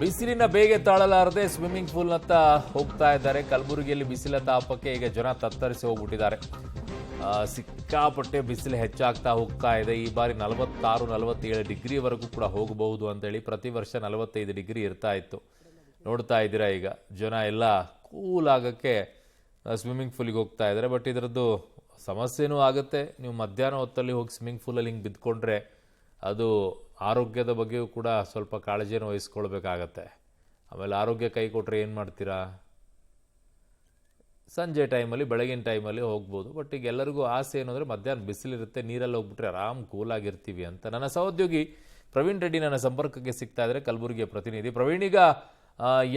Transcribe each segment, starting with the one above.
ಬಿಸಿಲಿನ ಬೇಗೆ ತಾಳಲಾರದೆ ಸ್ವಿಮ್ಮಿಂಗ್ ಪೂಲ್ನತ್ತ ಹೋಗ್ತಾ ಇದ್ದಾರೆ. ಕಲಬುರಗಿಯಲ್ಲಿ ಬಿಸಿಲ ತಾಪಕ್ಕೆ ಈಗ ಜನ ತತ್ತರಿಸಿ ಹೋಗ್ಬಿಟ್ಟಿದ್ದಾರೆ. ಸಿಕ್ಕಾಪಟ್ಟೆ ಬಿಸಿಲು ಹೆಚ್ಚಾಗ್ತಾ ಹೋಗ್ತಾ ಇದೆ. ಈ ಬಾರಿ 46-47 ಡಿಗ್ರಿವರೆಗೂ ಕೂಡ ಹೋಗಬಹುದು ಅಂತೇಳಿ ಪ್ರತಿ ವರ್ಷ 45 ಡಿಗ್ರಿ ಇರ್ತಾ ಇತ್ತು. ನೋಡ್ತಾ ಇದ್ದೀರಾ ಈಗ ಜನ ಎಲ್ಲ ಕೂಲ್ ಆಗೋಕ್ಕೆ ಸ್ವಿಮ್ಮಿಂಗ್ ಪೂಲಿಗೆ ಹೋಗ್ತಾ ಇದ್ದಾರೆ. ಬಟ್ ಇದರದ್ದು ಸಮಸ್ಯೆನೂ ಆಗುತ್ತೆ. ನೀವು ಮಧ್ಯಾಹ್ನ ಹೊತ್ತಲ್ಲಿ ಹೋಗಿ ಸ್ವಿಮ್ಮಿಂಗ್ ಪೂಲಲ್ಲಿ ಹಿಂಗೆ ಬಿದ್ದುಕೊಂಡ್ರೆ ಅದು ಆರೋಗ್ಯದ ಬಗ್ಗೆಯೂ ಕೂಡ ಸ್ವಲ್ಪ ಕಾಳಜಿಯನ್ನು ವಹಿಸ್ಕೊಳ್ಬೇಕಾಗತ್ತೆ. ಆಮೇಲೆ ಆರೋಗ್ಯ ಕೈ ಕೊಟ್ಟರೆ ಏನು ಮಾಡ್ತೀರಾ? ಸಂಜೆ ಟೈಮಲ್ಲಿ ಬೆಳಗಿನ ಟೈಮಲ್ಲಿ ಹೋಗ್ಬೋದು. ಬಟ್ ಈಗ ಎಲ್ಲರಿಗೂ ಆಸೆ ಏನು ಅಂದರೆ ಮಧ್ಯಾಹ್ನ ಬಿಸಿಲಿರುತ್ತೆ, ನೀರಲ್ಲಿ ಹೋಗ್ಬಿಟ್ರೆ ಆರಾಮ್ ಕೂಲಾಗಿರ್ತೀವಿ ಅಂತ. ನನ್ನ ಸಹೋದ್ಯೋಗಿ ಪ್ರವೀಣ್ ರೆಡ್ಡಿ ನನ್ನ ಸಂಪರ್ಕಕ್ಕೆ ಸಿಗ್ತಾ ಇದ್ದಾರೆ, ಕಲಬುರಗಿಯ ಪ್ರತಿನಿಧಿ. ಪ್ರವೀಣ್, ಈಗ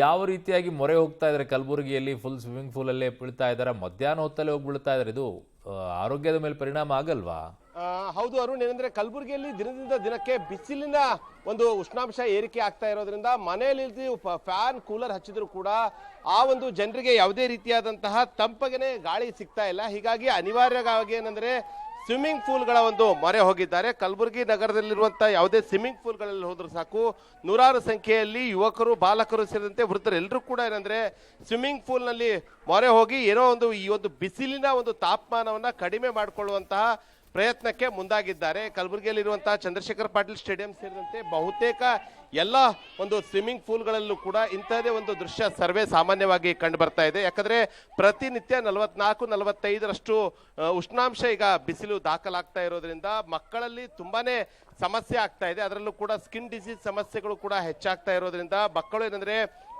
ಯಾವ ರೀತಿಯಾಗಿ ಮೊರೆ ಹೋಗ್ತಾ ಇದ್ದಾರೆ? ಕಲಬುರಗಿಯಲ್ಲಿ ಫುಲ್ ಸ್ವಿಮ್ಮಿಂಗ್ ಪೂಲಲ್ಲೇ ಬೀಳ್ತಾ ಇದ್ದಾರೆ, ಮಧ್ಯಾಹ್ನ ಹೊತ್ತಲ್ಲೇ ಹೋಗಿ ಬೀಳ್ತಾ ಇದ್ದಾರೆ. ಇದು ಆರೋಗ್ಯದ ಮೇಲೆ ಪರಿಣಾಮ ಆಗಲ್ವಾ? ಹೌದು ಅರುಣ್, ಏನಂದ್ರೆ ಕಲಬುರಗಿಯಲ್ಲಿ ದಿನದಿಂದ ದಿನಕ್ಕೆ ಬಿಸಿಲಿನ ಒಂದು ಉಷ್ಣಾಂಶ ಏರಿಕೆ ಆಗ್ತಾ ಇರೋದ್ರಿಂದ ಮನೆಯಲ್ಲಿ ಫ್ಯಾನ್ ಕೂಲರ್ ಹಚ್ಚಿದ್ರು ಕೂಡ ಆ ಒಂದು ಜನರಿಗೆ ಯಾವುದೇ ರೀತಿಯಾದಂತಹ ತಂಪಗೆನೆ ಗಾಳಿ ಸಿಗ್ತಾ ಇಲ್ಲ. ಹೀಗಾಗಿ ಅನಿವಾರ್ಯವಾಗಿ ಏನಂದ್ರೆ ಸ್ವಿಮ್ಮಿಂಗ್ ಪೂಲ್ಗಳ ಒಂದು ಮೊರೆ ಹೋಗಿದ್ದಾರೆ. ಕಲಬುರಗಿ ನಗರದಲ್ಲಿರುವಂತಹ ಯಾವುದೇ ಸ್ವಿಮ್ಮಿಂಗ್ ಪೂಲ್ಗಳಲ್ಲಿ ಹೋದ್ರೂ ಸಾಕು ನೂರಾರು ಸಂಖ್ಯೆಯಲ್ಲಿ ಯುವಕರು, ಬಾಲಕರು ಸೇರಿದಂತೆ ವೃದ್ಧರು ಎಲ್ಲರೂ ಕೂಡ ಏನಂದ್ರೆ ಸ್ವಿಮ್ಮಿಂಗ್ ಪೂಲ್ನಲ್ಲಿ ಮೊರೆ ಹೋಗಿ ಏನೋ ಒಂದು ಈ ಒಂದು ಬಿಸಿಲಿನ ಒಂದು ತಾಪಮಾನವನ್ನ ಕಡಿಮೆ ಮಾಡಿಕೊಳ್ಳುವಂತಹ ಪ್ರಯತ್ನಕ್ಕೆ ಮುಂದಾಗಿದ್ದಾರೆ. ಕಲಬುರಗಿಯಲ್ಲಿರುವಂತಹ ಚಂದ್ರಶೇಖರ್ ಪಾಟೀಲ್ ಸ್ಟೇಡಿಯಂ ಸೇರಿದಂತೆ ಬಹುತೇಕ ಎಲ್ಲ ಒಂದು ಸ್ವಿಮ್ಮಿಂಗ್ ಪೂಲ್ಗಳಲ್ಲೂ ಕೂಡ ಇಂಥದೇ ಒಂದು ದೃಶ್ಯ ಸರ್ವೇ ಸಾಮಾನ್ಯವಾಗಿ ಕಂಡು ಬರ್ತಾ ಇದೆ. ಯಾಕಂದ್ರೆ ಪ್ರತಿನಿತ್ಯ 44-45ರಷ್ಟು ಉಷ್ಣಾಂಶ ಈಗ ಬಿಸಿಲು ದಾಖಲಾಗ್ತಾ ಇರೋದ್ರಿಂದ ಮಕ್ಕಳಲ್ಲಿ ತುಂಬಾನೇ ಸಮಸ್ಯೆ ಆಗ್ತಾ ಇದೆ. ಅದರಲ್ಲೂ ಕೂಡ ಸ್ಕಿನ್ ಡಿಸೀಸ್ ಸಮಸ್ಯೆಗಳು ಕೂಡ ಹೆಚ್ಚಾಗ್ತಾ ಇರೋದ್ರಿಂದ ಮಕ್ಕಳು ಏನಂದ್ರೆ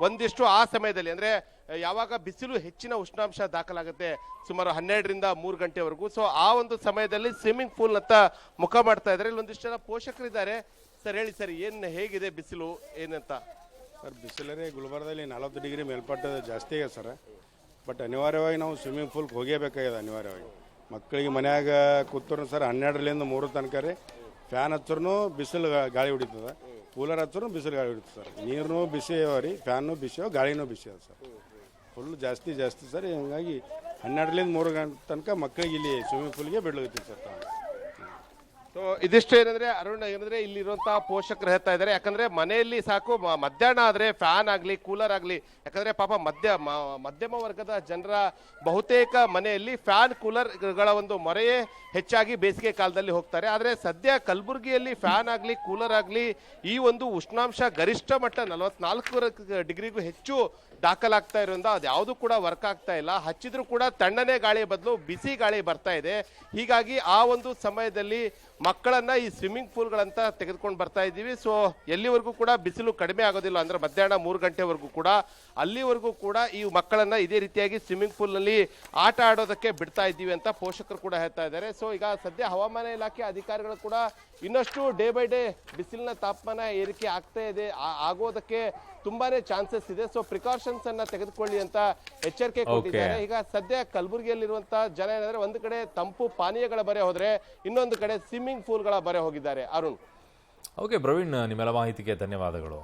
ಒಂದಿಷ್ಟು ಆ ಸಮಯದಲ್ಲಿ ಅಂದ್ರೆ ಯಾವಾಗ ಬಿಸಿಲು ಹೆಚ್ಚಿನ ಉಷ್ಣಾಂಶ ದಾಖಲಾಗುತ್ತೆ ಸುಮಾರು 12ರಿಂದ 3 ಗಂಟೆವರೆಗೂ, ಸೊ ಆ ಒಂದು ಸಮಯದಲ್ಲಿ ಸ್ವಿಮ್ಮಿಂಗ್ ಪೂಲ್ ನತ್ತ ಮುಖ ಮಾಡ್ತಾ ಇದ್ದಾರೆ. ಇಲ್ಲಿ ಒಂದಿಷ್ಟು ಜನ ಪೋಷಕರಿದ್ದಾರೆ. ಸರ್ ಹೇಳಿ ಸರ್, ಹೇಗಿದೆ ಬಿಸಿಲು ಏನಂತ? ಸರ್ ಬಿಸಿಲರೇ ಗುಲ್ಬರ್ಗದಲ್ಲಿ 40 ಡಿಗ್ರಿ ಮೇಲ್ಪಟ್ಟು ಜಾಸ್ತಿ ಇದೆ ಸರ್. ಬಟ್ ಅನಿವಾರ್ಯವಾಗಿ ನಾವು ಸ್ವಿಮ್ಮಿಂಗ್ ಪೂಲ್ಗೆ ಹೋಗೇಬೇಕಾಗಿದೆ. ಅನಿವಾರ್ಯವಾಗಿ ಮಕ್ಕಳಿಗೆ ಮನ್ಯಾಗ ಕೂತ್ರು ಸರ್ 12ರಿಂದ 3 ತನಕ ರೀ ಫ್ಯಾನ್ ಹಚ್ಚರೂ ಬಿಸಿಲು ಗಾಳಿ ಹೊಡಿತದೆ, ಕೂಲರ್ ಹಚ್ಚರೂ ಬಿಸಿಲು ಗಾಳಿ ಹೊಡಿತದೆ ಸರ್. ನೀರು ಬಿಸಿ ಅವ ರೀ, ಫ್ಯಾನು ಬಿಸಿ ಅವ, ಗಾಳಿನೂ ಬಿಸಿ ಅದ ಸರ್. ಫುಲ್ ಜಾಸ್ತಿ ಸರ್. ಹೀಗಾಗಿ 12ರಿಂದ 3 ಗಂಟೆ ತನಕ ಮಕ್ಕಳಿಗೆ ಇಲ್ಲಿ ಸ್ವಿಮ್ಮಿಂಗ್ ಪೂಲ್ಗೆ ಬಿಡ್ಲಾಗತ್ತೀವಿ ಸರ್. ಸೊ ಇದಿಷ್ಟು ಏನಂದ್ರೆ ಅರುಣ್, ಏನಂದ್ರೆ ಇಲ್ಲಿರುವಂತಹ ಪೋಷಕರು ಹೇಳ್ತಾ ಇದ್ದಾರೆ. ಯಾಕಂದ್ರೆ ಮನೆಯಲ್ಲಿ ಸಾಕು ಮಧ್ಯಾಹ್ನ ಆದ್ರೆ ಫ್ಯಾನ್ ಆಗ್ಲಿ ಕೂಲರ್ ಆಗ್ಲಿ, ಯಾಕಂದ್ರೆ ಪಾಪ ಮಧ್ಯಮ ವರ್ಗದ ಜನರ ಬಹುತೇಕ ಮನೆಯಲ್ಲಿ ಫ್ಯಾನ್ ಕೂಲರ್ಗಳ ಒಂದು ಮೊರೆಯೇ ಹೆಚ್ಚಾಗಿ ಬೇಸಿಗೆ ಕಾಲದಲ್ಲಿ ಹೋಗ್ತಾರೆ. ಆದ್ರೆ ಸದ್ಯ ಕಲಬುರಗಿಯಲ್ಲಿ ಫ್ಯಾನ್ ಆಗ್ಲಿ ಕೂಲರ್ ಆಗ್ಲಿ ಈ ಒಂದು ಉಷ್ಣಾಂಶ ಗರಿಷ್ಠ ಮಟ್ಟ 44 ಡಿಗ್ರಿಗೂ ಹೆಚ್ಚು ದಾಖಲಾಗ್ತಾ ಇರೋದ್ರಿಂದ ಅದು ಯಾವುದು ಕೂಡ ವರ್ಕ್ ಆಗ್ತಾ ಇಲ್ಲ. ಹಚ್ಚಿದ್ರು ಕೂಡ ತಣ್ಣನೆ ಗಾಳಿ ಬದಲು ಬಿಸಿ ಗಾಳಿ ಬರ್ತಾ ಇದೆ. ಹೀಗಾಗಿ ಆ ಒಂದು ಸಮಯದಲ್ಲಿ ಮಕ್ಕಳನ್ನ ಈ ಸ್ವಿಮ್ಮಿಂಗ್ ಪೂಲ್ಗಳಂತ ತೆಗೆದುಕೊಂಡು ಬರ್ತಾ ಇದ್ದೀವಿ. ಸೊ ಎಲ್ಲಿವರೆಗೂ ಕೂಡ ಬಿಸಿಲು ಕಡಿಮೆ ಆಗೋದಿಲ್ಲ ಅಂದ್ರೆ ಮಧ್ಯಾಹ್ನ 3 ಗಂಟೆವರೆಗೂ ಕೂಡ ಅಲ್ಲಿವರೆಗೂ ಕೂಡ ಈ ಮಕ್ಕಳನ್ನ ಇದೇ ರೀತಿಯಾಗಿ ಸ್ವಿಮ್ಮಿಂಗ್ ಪೂಲ್ ನಲ್ಲಿ ಆಟ ಆಡೋದಕ್ಕೆ ಬಿಡ್ತಾ ಇದ್ದೀವಿ ಅಂತ ಪೋಷಕರು ಕೂಡ ಹೇಳ್ತಾ ಇದ್ದಾರೆ. ಸೊ ಈಗ ಸದ್ಯ ಹವಾಮಾನ ಇಲಾಖೆ ಅಧಿಕಾರಿಗಳು ಕೂಡ ಇನ್ನಷ್ಟು ಡೇ ಬೈ ಡೇ ಬಿಸಿಲಿನ ತಾಪಮಾನ ಏರಿಕೆ ಆಗ್ತಾ ಇದೆ, ಆಗೋದಕ್ಕೆ ತುಂಬಾನೇ ಚಾನ್ಸಸ್ ಇದೆ. ಸೊ ಪ್ರಿಕಾಷನ್ಸ್ ಅನ್ನ ತೆಗೆದುಕೊಳ್ಳಿ ಅಂತ ಎಚ್ಚರಿಕೆ ಕೊಟ್ಟಿದ್ದಾರೆ. ಈಗ ಸದ್ಯ ಕಲಬುರಗಿಯಲ್ಲಿರುವಂತಹ ಜನ ಏನಂದ್ರೆ ಒಂದು ಕಡೆ ತಂಪು ಪಾನೀಯಗಳ ಬರೆ ಹೋದ್ರೆ ಇನ್ನೊಂದು ಕಡೆ ಸ್ವಿಮ್ಮಿಂಗ್ ಪೂಲ್ಗಳ ಬರೆ ಹೋಗಿದ್ದಾರೆ. ಅರುಣ್. ಓಕೆ ಪ್ರವೀಣ್, ನಿಮ್ಮೆಲ್ಲ ಮಾಹಿತಿಗೆ ಧನ್ಯವಾದಗಳು.